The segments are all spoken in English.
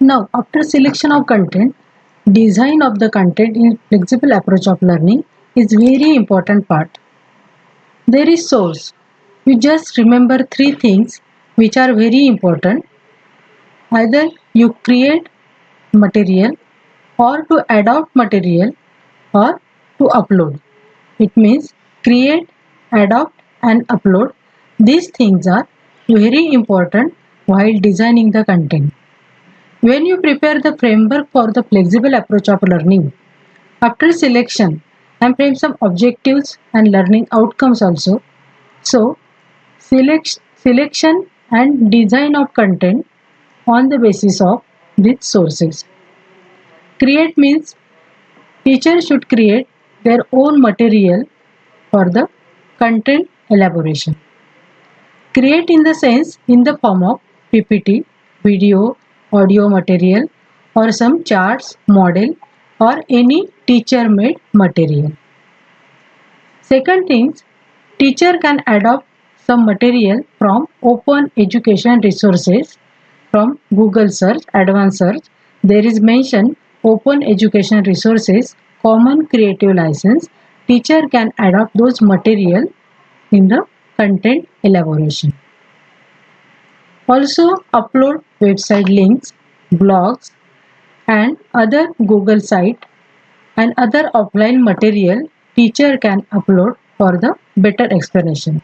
Now, after selection of content, design of the content in flexible approach of learning is very important part. There is source. You just remember three things which are very important. Either you create material or to adopt material or to upload. It means create, adopt and upload. These things are very important while designing the content. When you prepare the framework for the flexible approach of learning, after selection and frame some objectives and learning outcomes also. So, selection and design of content on the basis of these sources. Create means teachers should create their own material for the content elaboration. Create in the sense in the form of PPT, video, audio material or some charts, model or any teacher made material. Second thing, teacher can adopt some material from open education resources from Google search, advanced search. There is mention open education resources, common creative license. Teacher can adopt those material in the content elaboration. Also upload website links, blogs and other Google site and other offline material teacher can upload for the better explanation.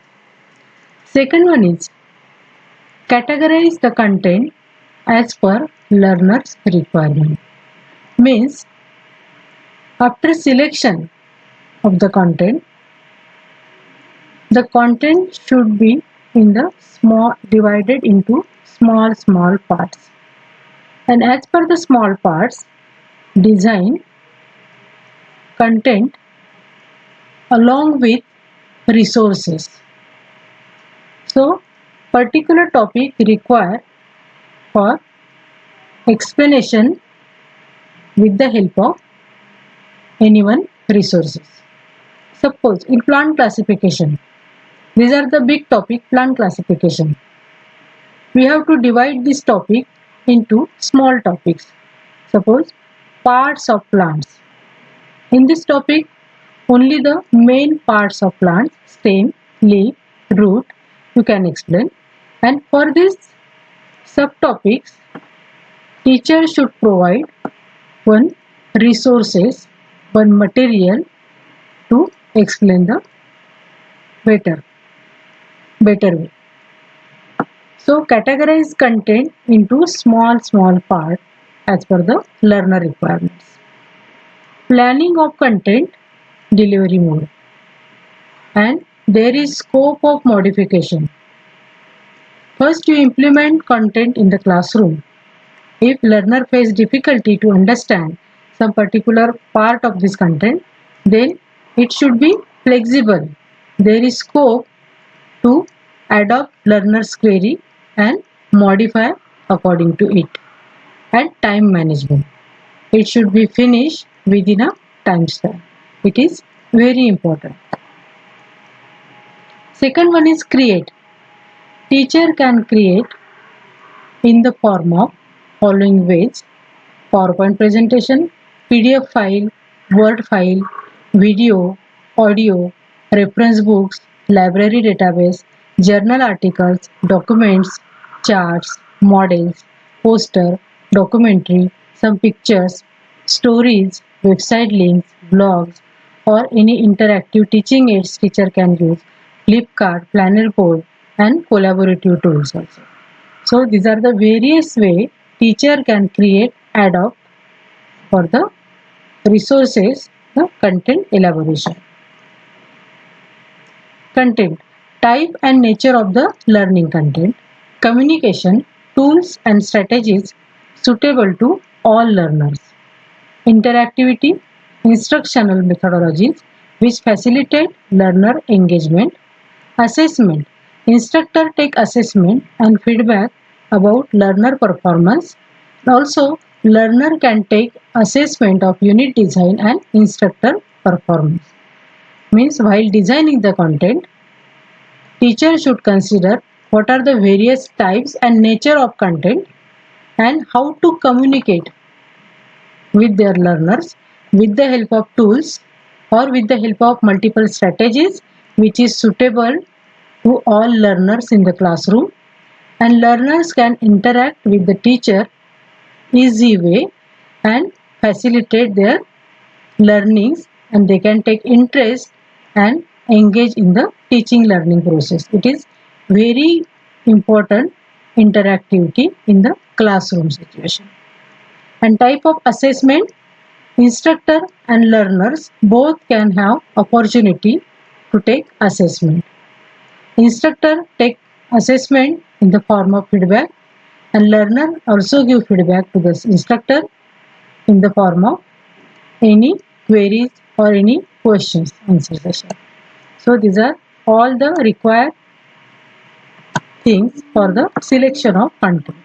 Second one is categorize the content as per learner's requirement. Means after selection of the content should be in the small divided into small parts. And as per the small parts, design content along with resources. So, particular topic require for explanation with the help of any one resources. Suppose in plant classification, these are the big topic plant classification. We have to divide this topic into small topics. Suppose parts of plants. In this topic, only the main parts of plants, stem, leaf, root, you can explain. And for these subtopics, teacher should provide one resources, one material to explain the better way. So categorize content into small parts as per the learner requirements. Planning of content delivery mode, and there is scope of modification. First, you implement content in the classroom. If learner face difficulty to understand some particular part of this content, then it should be flexible. There is scope to adopt learner's query and modify according to it. And time management. It should be finished within a time span. It is very important. Second one is create. Teacher can create in the form of following ways: PowerPoint presentation, PDF file, Word file, video, audio, reference books, library database, journal articles, documents, charts, models, poster, documentary, some pictures, stories, website links, blogs, or any interactive teaching aids teacher can use, Flipkart, planner board, and collaborative tools also. So these are the various ways teacher can create, adopt for the resources, the content elaboration. Content, type and nature of the learning content, communication, tools and strategies suitable to all learners, interactivity, instructional methodologies which facilitate learner engagement, assessment, instructor take assessment and feedback about learner performance. Also, learner can take assessment of unit design and instructor performance. Means while designing the content, teacher should consider what are the various types and nature of content and how to communicate with their learners with the help of tools or with the help of multiple strategies which is suitable to all learners in the classroom, and learners can interact with the teacher easy way and facilitate their learnings, and they can take interest and engage in the teaching learning process. It is very important interactivity in the classroom situation. And type of assessment, instructor and learners both can have opportunity to take assessment. Instructor take assessment in the form of feedback, and learner also give feedback to the instructor in the form of any queries or any questions answer session. So these are all the required things for the selection of content.